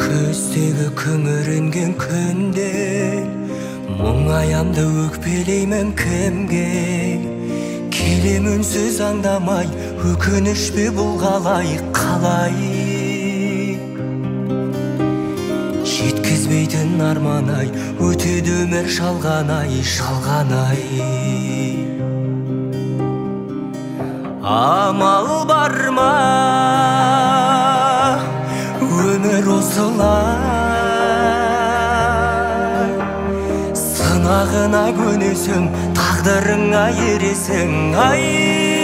Көздегі күңіренген күнде мұңаямды өкпелеймін кімге? Келем үнсіз аңдамай, өкініш пе бұл қалай? Жеткізбейтін арман-ай, өтеді өмір шалғанай. Амал бар ма, өмір осылай? Сынағына көнесің, тағдырыңа ересің, ай.